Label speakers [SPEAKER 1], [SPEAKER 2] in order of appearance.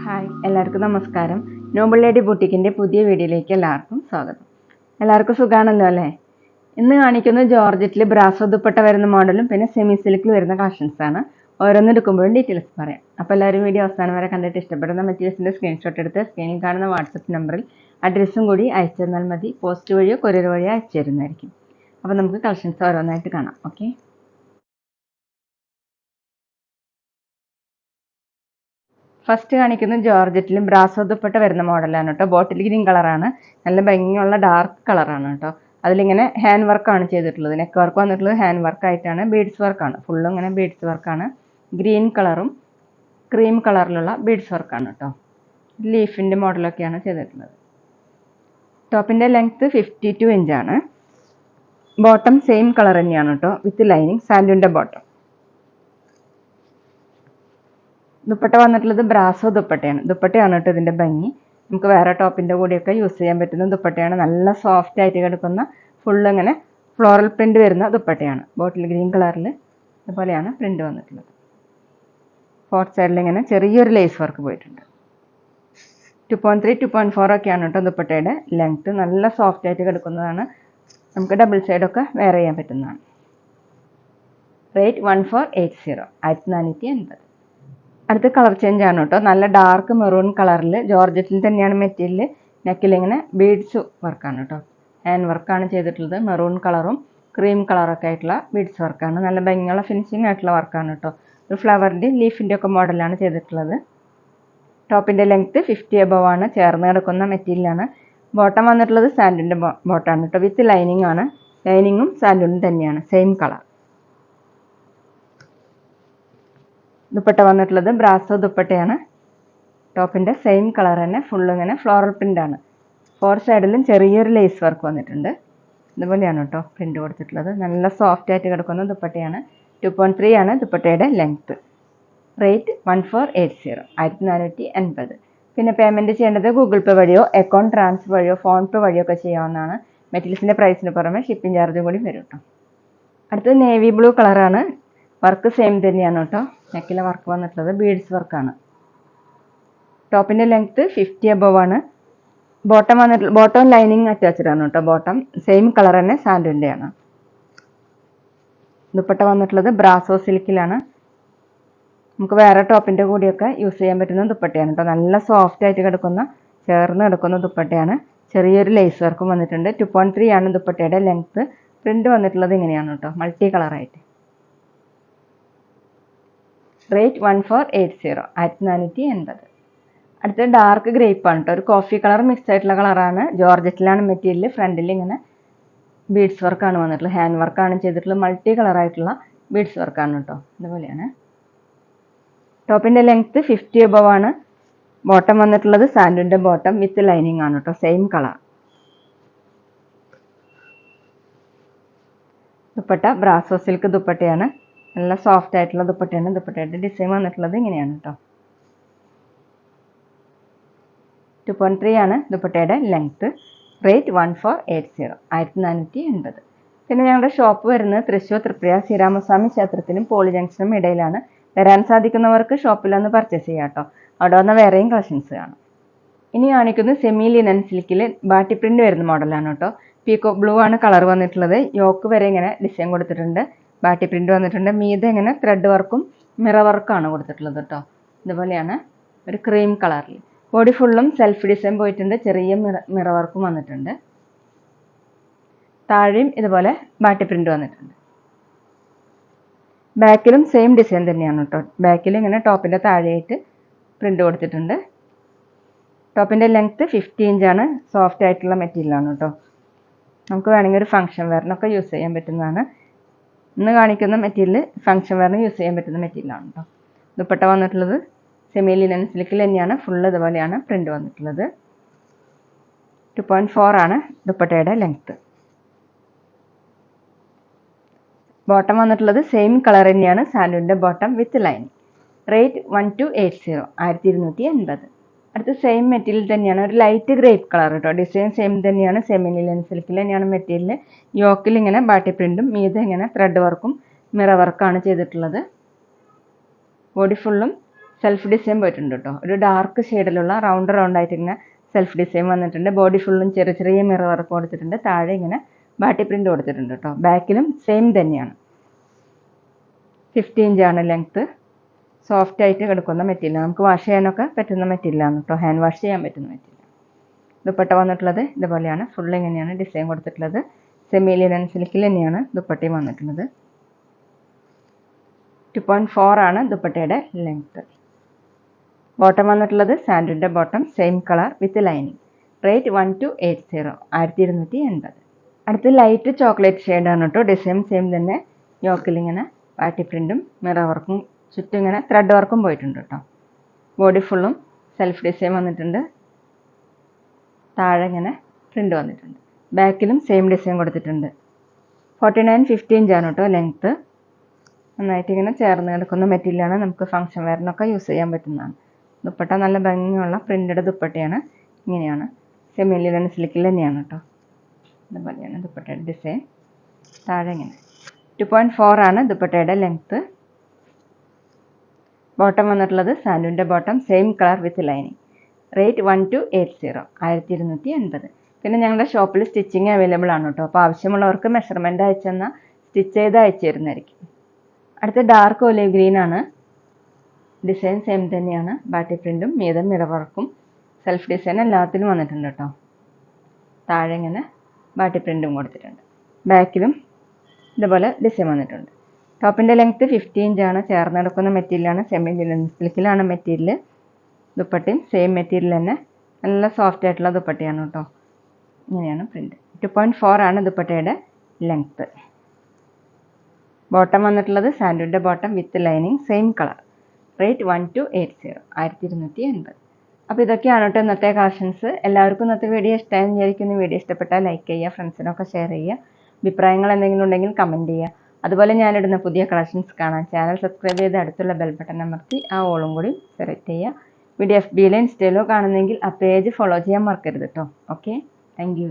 [SPEAKER 1] Hi, എല്ലാവർക്കും നമസ്കാരം. Noble lady ബുട്ടീക്കിൻ്റെ പുതിയ വീഡിയോയിലേക്ക് എല്ലാവർക്കും സ്വാഗതം. എല്ലാവർക്കും സുഖാണല്ലോ അല്ലേ? ഇന്ന് കാണിക്കുന്നത് ജോർജറ്റിൽ ബ്രാസോ ദുപ്പട്ട വരുന്ന മോഡലും പിന്നെ സെമി സിൽക്കിൽ വരുന്ന കളക്ഷൻസ് ആണ്. ഓരോന്ന് എടുക്കുമ്പോഴും ഡീറ്റെയിൽസ് പറയാം. അപ്പോൾ എല്ലാവരും വീഡിയോ അവസാനം വരെ കണ്ടിട്ട് ഇഷ്ടപ്പെടുന്ന മെറ്റീരിയൽസിൻ്റെ സ്ക്രീൻഷോട്ട് എടുത്ത് സ്ക്രീനിൽ കാണുന്ന വാട്സപ്പ് നമ്പറിൽ അഡ്രസ്സും കൂടി അയച്ചു തന്നാൽ മതി. പോസ്റ്റ് വഴിയോ കൊറിയർ വഴിയോ അയച്ചു തരുന്നതായിരിക്കും. അപ്പോൾ നമുക്ക് കളക്ഷൻസ് ഓരോന്നായിട്ട് കാണാം. ഓക്കെ, ഫസ്റ്റ് കാണിക്കുന്നത് ജോർജറ്റിലും ബ്രാസോ ദുപ്പട്ട വരുന്ന മോഡലാണ് കേട്ടോ. ബോട്ടിൽ ഗ്രീൻ കളറാണ്, നല്ല ഭംഗിയുള്ള ഡാർക്ക് കളറാണ് കേട്ടോ. അതിലിങ്ങനെ ഹാൻഡ് വർക്കാണ് ചെയ്തിട്ടുള്ളത്. നെക്ക് വർക്ക് വന്നിട്ടുള്ളത് ഹാൻഡ് വർക്ക് ആയിട്ടാണ്, ബീഡ്സ് വർക്കാണ്, ഫുള്ളും ഇങ്ങനെ ബീഡ്സ് വർക്കാണ്. ഗ്രീൻ കളറും ക്രീം കളറിലുള്ള ബീഡ്സ് വർക്കാണ് കേട്ടോ. ലീഫിൻ്റെ മോഡലൊക്കെയാണ് ചെയ്തിട്ടുള്ളത്. ടോപ്പിൻ്റെ ലെങ്ത്ത് 52 ഇഞ്ചാണ്. ബോട്ടം സെയിം കളർ തന്നെയാണ് കേട്ടോ, വിത്ത് ലൈനിങ്, സാൻഡൂൻ്റെ ബോട്ടം. ദുപ്പട്ട വന്നിട്ടുള്ളത് ബ്രാസോ ദുപ്പട്ടയാണ് കേട്ടോ ഇതിൻ്റെ ഭംഗി. നമുക്ക് വേറെ ടോപ്പിൻ്റെ കൂടെയൊക്കെ യൂസ് ചെയ്യാൻ പറ്റുന്ന ദുപ്പട്ടയാണ്. നല്ല സോഫ്റ്റ് ആയിട്ട് കിടക്കുന്ന ഫുള്ള് ഇങ്ങനെ ഫ്ലോറൽ പ്രിൻ്റ് വരുന്ന ദുപ്പട്ടയാണ്. ബോട്ടിൽ ഗ്രീൻ കളറിൽ ഇതുപോലെയാണ് പ്രിൻ്റ് വന്നിട്ടുള്ളത്. ഫോർത്ത് സൈഡിൽ ഇങ്ങനെ ചെറിയൊരു ലേസ് വർക്ക് പോയിട്ടുണ്ട്. 2.3 2.4 ഒക്കെയാണ് കേട്ടോ ദുപ്പട്ടയുടെ ലെങ്ത്ത്. നല്ല സോഫ്റ്റ് ആയിട്ട് കിടക്കുന്നതാണ്. നമുക്ക് ഡബിൾ സൈഡൊക്കെ വെയർ ചെയ്യാൻ പറ്റുന്നതാണ്. റേറ്റ് 1480, 1480. അടുത്ത കളർ ചേഞ്ച് ആണ് കേട്ടോ. നല്ല ഡാർക്ക് മെറൂൺ കളറിൽ ജോർജറ്റിൽ തന്നെയാണ് മെറ്റീരിയൽ. നെക്കിൽ ഇങ്ങനെ ബീഡ്സ് വർക്കാണ് കേട്ടോ, ഹാൻഡ് വർക്കാണ് ചെയ്തിട്ടുള്ളത്. മെറൂൺ കളറും ക്രീം കളറൊക്കെ ആയിട്ടുള്ള ബീഡ്സ് വർക്കാണ്. നല്ല ഭംഗിയുള്ള ഫിനിഷിംഗ് ആയിട്ടുള്ള വർക്കാണ് കേട്ടോ. ഒരു ഫ്ലവറിൻ്റെ ലീഫിൻ്റെ ഒക്കെ മോഡലാണ് ചെയ്തിട്ടുള്ളത്. ടോപ്പിൻ്റെ ലെങ്ത്ത് 50 എബവ് ആണ്, ചേർന്ന് കിടക്കുന്ന മെറ്റീരിയലാണ്. ബോട്ടം വന്നിട്ടുള്ളത് സാൻഡൂൻ്റെ ബോട്ടമാണ് കേട്ടോ, വിത്ത് ലൈനിങ് ആണ്. ലൈനിങ്ങും സാൻഡൂനും തന്നെയാണ്, സെയിം കളർ. ദുപ്പട്ട വന്നിട്ടുള്ളത് ബ്രാസോ ദുപ്പട്ടയാണ്. ടോപ്പിൻ്റെ സെയിം കളർ തന്നെ, ഫുള്ള് ഇങ്ങനെ ഫ്ലോറൽ പ്രിൻ്റാണ്. ഫോർ സൈഡിലും ചെറിയൊരു ലേസ് വർക്ക് വന്നിട്ടുണ്ട്. ഇതുപോലെയാണ് കേട്ടോ പ്രിൻ്റ് കൊടുത്തിട്ടുള്ളത്. നല്ല സോഫ്റ്റ് ആയിട്ട് കിടക്കുന്ന ദുപ്പട്ടയാണ്. 2.3 ആണ് ദുപ്പട്ടയുടെ ലെങ്ത്ത്. റേറ്റ് 1480, 1480. പിന്നെ പേയ്മെൻറ്റ് ചെയ്യേണ്ടത് ഗൂഗിൾ പേ വഴിയോ അക്കൗണ്ട് ട്രാൻസ്ഫർ വഴിയോ ഫോൺ പേ വഴിയോ ഒക്കെ ചെയ്യാവുന്നതാണ്. മെറ്റീരിയൽസിൻ്റെ പ്രൈസിന് പുറമെ ഷിപ്പിംഗ് ചാർജും കൂടി വരും കേട്ടോ. അടുത്തത് നേവി ബ്ലൂ കളറാണ്. വർക്ക് സെയിം തന്നെയാണ് കേട്ടോ. നെക്കിലെ വർക്ക് വന്നിട്ടുള്ളത് ബീഡ്സ് വർക്കാണ്. ടോപ്പിൻ്റെ ലെങ്ത്ത് 50 എബവ് ആണ്. ബോട്ടം വന്നിട്ടുള്ള ബോട്ടം ലൈനിങ് അറ്റാച്ച്ഡ് ആണ് കേട്ടോ. ബോട്ടം സെയിം കളർ തന്നെ സാൻഡൂൻ്റെയാണ്. ദുപ്പട്ട വന്നിട്ടുള്ളത് ബ്രാസോ സിൽക്കിലാണ്. നമുക്ക് വേറെ ടോപ്പിൻ്റെ കൂടെയൊക്കെ യൂസ് ചെയ്യാൻ പറ്റുന്ന ദുപ്പട്ടയാണ് കേട്ടോ. നല്ല സോഫ്റ്റ് ആയിട്ട് കിടക്കുന്ന, ചേർന്ന് കിടക്കുന്ന ദുപ്പട്ടയാണ്. ചെറിയൊരു ലേസ് വർക്കും വന്നിട്ടുണ്ട്. 2.3 ആണ് ദുപ്പട്ടയുടെ ലെങ്ത്ത്. പ്രിൻ്റ് വന്നിട്ടുള്ളത് ഇങ്ങനെയാണ് കേട്ടോ, മൾട്ടി കളറായിട്ട്. റേറ്റ് 1480, 1480. അടുത്ത ഡാർക്ക് ഗ്രേപ്പ് ആണ് കേട്ടോ. ഒരു കോഫി കളർ മിക്സ് ആയിട്ടുള്ള കളറാണ്. ജോർജറ്റിലാണ് മെറ്റീരിയൽ. ഫ്രണ്ടിൽ ഇങ്ങനെ ബീഡ്സ് വർക്കാണ് വന്നിട്ടുള്ളത്, ഹാൻഡ് വർക്കാണ് ചെയ്തിട്ടുള്ളത്. മൾട്ടി കളറായിട്ടുള്ള ബീഡ്സ് വർക്കാണ് കേട്ടോ. ഇതുപോലെയാണ്. ടോപ്പിൻ്റെ ലെങ്ത്ത് 50 എബവ് ആണ്. ബോട്ടം വന്നിട്ടുള്ളത് സാൻഡൂൻ്റെ ബോട്ടം വിത്ത് ലൈനിങ് ആണ് കേട്ടോ, same colour. Dupatta brasso silk ദുപ്പട്ടയാണ്. നല്ല സോഫ്റ്റ് ആയിട്ടുള്ള ദുപ്പട്ടയാണ്. ദുപ്പട്ടയുടെ ഡിസൈൻ വന്നിട്ടുള്ളത് ഇങ്ങനെയാണ് കേട്ടോ. 2.3 ആണ് ദുപ്പട്ടയുടെ ലെങ്ത്ത്. റേറ്റ് 1480, 1480. പിന്നെ ഞങ്ങളുടെ ഷോപ്പ് വരുന്നത് തൃശ്ശൂർ തൃപ്രിയ ശ്രീരാമസ്വാമി ക്ഷേത്രത്തിനും പോളി ജംഗ്ഷനും ഇടയിലാണ്. വരാൻ സാധിക്കുന്നവർക്ക് ഷോപ്പിലൊന്ന് പർച്ചേസ് ചെയ്യാം കേട്ടോ. അവിടെ വന്ന വേറെയും കളക്ഷൻസ് കാണാം. ഇനി കാണിക്കുന്നത് സെമി ലിനൻ സിൽക്കിൽ ബാട്ടി പ്രിൻ്റ് വരുന്ന മോഡലാണ് കേട്ടോ. പീക്കോ ബ്ലൂ ആണ് കളർ വന്നിട്ടുള്ളത്. യോക്ക് വരെ ഇങ്ങനെ ഡിസൈൻ കൊടുത്തിട്ടുണ്ട്. ബാട്ടി പ്രിൻ്റ് വന്നിട്ടുണ്ട്. മീതെ ഇങ്ങനെ ത്രെഡ് വർക്കും മിറർ വർക്കാണ് കൊടുത്തിട്ടുള്ളത് കേട്ടോ. ഇതുപോലെയാണ് ഒരു ക്രീം കളറിൽ. ബോഡി ഫുള്ളും സെൽഫ് ഡിസൈൻ പോയിട്ടുണ്ട്. ചെറിയ മിറർ വർക്കും വന്നിട്ടുണ്ട്. താഴെയും ഇതുപോലെ ബാട്ടി പ്രിൻ്റ് വന്നിട്ടുണ്ട്. ബാക്കിലും സെയിം ഡിസൈൻ തന്നെയാണ് കേട്ടോ. ബാക്കിൽ ഇങ്ങനെ ടോപ്പിൻ്റെ താഴെയായിട്ട് പ്രിൻ്റ് കൊടുത്തിട്ടുണ്ട്. ടോപ്പിൻ്റെ ലെങ്ത്ത് 50 ഇഞ്ചാണ്. സോഫ്റ്റ് ആയിട്ടുള്ള മെറ്റീരിയലാണ് കേട്ടോ. നമുക്ക് വേണമെങ്കിൽ ഒരു ഫംഗ്ഷൻ വെയറിനൊക്കെ യൂസ് ചെയ്യാൻ പറ്റുന്നതാണ്. ഇന്ന് കാണിക്കുന്ന മെറ്റീരിയൽ ഫംഗ്ഷൻ വെയറിന് യൂസ് ചെയ്യാൻ പറ്റുന്ന മെറ്റീരിയലാണ് കേട്ടോ. ദുപ്പട്ട വന്നിട്ടുള്ളത് സെമി ലിനൻ സിൽക്കിൽ തന്നെയാണ്. ഫുള്ള് ഇതുപോലെയാണ് പ്രിൻ്റ് വന്നിട്ടുള്ളത്. 2.4 ആണ് ദുപ്പട്ടയുടെ ലെങ്ത്ത്. ബോട്ടം വന്നിട്ടുള്ളത് സെയിം കളർ തന്നെയാണ്, സാൻഡൂൻ്റെ ബോട്ടം വിത്ത് ലൈനിങ്. റേറ്റ് 1280, 1280. അടുത്ത സെയിം മെറ്റീരിയൽ തന്നെയാണ്, ഒരു ലൈറ്റ് ഗ്രേപ്പ് കളർ കേട്ടോ. ഡിസൈൻ സെയിം തന്നെയാണ്, സെമി ലിനൻ സിൽക്കിൽ തന്നെയാണ് മെറ്റീരിയൽ. യോക്കിൽ ഇങ്ങനെ ബാട്ടി പ്രിൻറ്റും മീതെ ഇങ്ങനെ ത്രെഡ് വർക്കും മിറർ വർക്കാണ് ചെയ്തിട്ടുള്ളത്. ബോഡി ഫുള്ളും സെൽഫ് ഡിസൈൻ പോയിട്ടുണ്ട് കേട്ടോ. ഒരു ഡാർക്ക് ഷെയ്ഡിലുള്ള റൗണ്ട് ആയിട്ട് ഇങ്ങനെ സെൽഫ് ഡിസൈൻ വന്നിട്ടുണ്ട്. ബോഡി ഫുള്ളും ചെറിയ ചെറിയ മിറർ വർക്ക് കൊടുത്തിട്ടുണ്ട്. താഴെ ഇങ്ങനെ ബാട്ടി പ്രിന്റ് കൊടുത്തിട്ടുണ്ട് കേട്ടോ. ബാക്കിലും സെയിം തന്നെയാണ്. 50 ഇഞ്ചാണ് ലെങ്ത്ത്. സോഫ്റ്റ് ആയിട്ട് കിടക്കുന്ന മെറ്റീരിയൽ, നമുക്ക് വാഷ് ചെയ്യാനൊക്കെ പറ്റുന്ന മെറ്റീരിയലാണ് കേട്ടോ. ഹാൻഡ് വാഷ് ചെയ്യാൻ പറ്റുന്ന മെറ്റീരിയൽ. ദുപ്പട്ട വന്നിട്ടുള്ളത് ഇതുപോലെയാണ്. ഫുൾ ഇങ്ങനെയാണ് ഡിസൈൻ കൊടുത്തിട്ടുള്ളത്. സെമി ലിനൻ സിൽക്കിൽ തന്നെയാണ് ദുപ്പട്ടയും വന്നിട്ടുള്ളത്. 2.4 ആണ് ദുപ്പട്ടയുടെ ലെങ്ത്ത്. ബോട്ടം വന്നിട്ടുള്ളത് സാൻഡുവിൻ്റെ bottom, same colour with lining. Rate 1280, 1280. അടുത്ത് ലൈറ്റ് ചോക്ലേറ്റ് ഷെയ്ഡാണ് കേട്ടോ. ഡിസൈൻ സെയിം തന്നെ. യോക്കിൽ ഇങ്ങനെ ബാട്ടി പ്രിൻറ്റും മിറർ വർക്കും ചുറ്റും ഇങ്ങനെ ത്രെഡ് വർക്കും പോയിട്ടുണ്ട് കേട്ടോ. ബോഡി ഫുള്ളും സെൽഫ് ഡിസൈൻ വന്നിട്ടുണ്ട്. താഴെ ഇങ്ങനെ പ്രിൻ്റ് വന്നിട്ടുണ്ട്. ബാക്കിലും സെയിം ഡിസൈൻ കൊടുത്തിട്ടുണ്ട്. 49-50 ഇഞ്ചാണ് കേട്ടോ ലെങ്ത്ത്. നന്നായിട്ട് ഇങ്ങനെ ചേർന്ന് കിടക്കുന്ന മെറ്റീരിയലാണ്. നമുക്ക് ഫംഗ്ഷൻ വെയറിനൊക്കെ യൂസ് ചെയ്യാൻ പറ്റുന്നതാണ്. ദുപ്പട്ട നല്ല ഭംഗിയുള്ള പ്രിൻ്റഡ് ദുപ്പട്ടയാണ്. ഇങ്ങനെയാണ്. സെമി ലിനൻ സിൽക്കിൽ തന്നെയാണ് കേട്ടോ. ഇതുപോലെയാണ് ദുപ്പട്ടയുടെ ഡിസൈൻ. താഴെ ഇങ്ങനെ 2.4 ആണ് ദുപ്പട്ടയുടെ ലെങ്ത്ത്. ബോട്ടം വന്നിട്ടുള്ളത് സാൻഡുവിൻ്റെ bottom, same colour with lining. Rate 1280, 1280. പിന്നെ ഞങ്ങളുടെ ഷോപ്പിൽ സ്റ്റിച്ചിങ് അവൈലബിൾ ആണ് കേട്ടോ. അപ്പോൾ ആവശ്യമുള്ളവർക്ക് മെഷർമെൻറ്റ് അയച്ചെന്നാൽ സ്റ്റിച്ച് ചെയ്ത് അയച്ചു തരുന്നതായിരിക്കും. അടുത്ത ഡാർക്ക് ഒലിവ് ഗ്രീൻ ആണ്. ഡിസൈൻ സെയിം തന്നെയാണ്. ബാട്ടി പ്രിൻറ്റും മീതം മിറർ വർക്കും സെൽഫ് ഡിസൈൻ എല്ലാത്തിലും വന്നിട്ടുണ്ട് കേട്ടോ. താഴെ ഇങ്ങനെ ബാട്ടി പ്രിൻറ്റും കൊടുത്തിട്ടുണ്ട്. ബാക്കിലും ഇതുപോലെ ഡിസൈൻ വന്നിട്ടുണ്ട്. ടോപ്പിൻ്റെ ലെങ്ത്ത് 50 ഇഞ്ചാണ്. ചേർന്ന് കിടക്കുന്ന മെറ്റീരിയലാണ്. സെമി ലിനൻ സിൽക്കിലാണ് മെറ്റീരിയൽ. ദുപ്പട്ടയും സെയിം മെറ്റീരിയൽ തന്നെ. നല്ല സോഫ്റ്റ് ആയിട്ടുള്ള ദുപ്പട്ടയാണ് കേട്ടോ. ഇങ്ങനെയാണ് പ്രിൻറ്റ്. 2.4 ആണ് ദുപ്പട്ടയുടെ ലെങ്ത്ത്. ബോട്ടം വന്നിട്ടുള്ളത് സാൻഡുവിൻ്റെ bottom with lining, same colour. Rate 1280, 1280. അപ്പോൾ ഇതൊക്കെയാണ് കേട്ടോ ഇന്നത്തെ കളക്ഷൻസ്. എല്ലാവർക്കും ഇന്നത്തെ വീഡിയോ ഇഷ്ടമായെന്ന് വിചാരിക്കുന്നു. വീഡിയോ ഇഷ്ടപ്പെട്ടാൽ ലൈക്ക് ചെയ്യുക, ഫ്രണ്ട്സിനൊക്കെ ഷെയർ ചെയ്യുക. അഭിപ്രായങ്ങൾ എന്തെങ്കിലും ഉണ്ടെങ്കിൽ കമൻറ്റ് ചെയ്യുക. അതുപോലെ ഞാനിടുന്ന പുതിയ കളക്ഷൻസ് കാണാൻ ചാനൽ സബ്സ്ക്രൈബ് ചെയ്ത് അടുത്തുള്ള ബെൽ ബട്ടൺ അമർത്തി ആ ഓളും കൂടി സെലക്ട് ചെയ്യുക. വീഡിയോ FBയിലോ ഇൻസ്റ്റയിലോ കാണുന്നെങ്കിൽ ആ പേജ് ഫോളോ ചെയ്യാൻ മറക്കരുത് കേട്ടോ. Okay, thank you.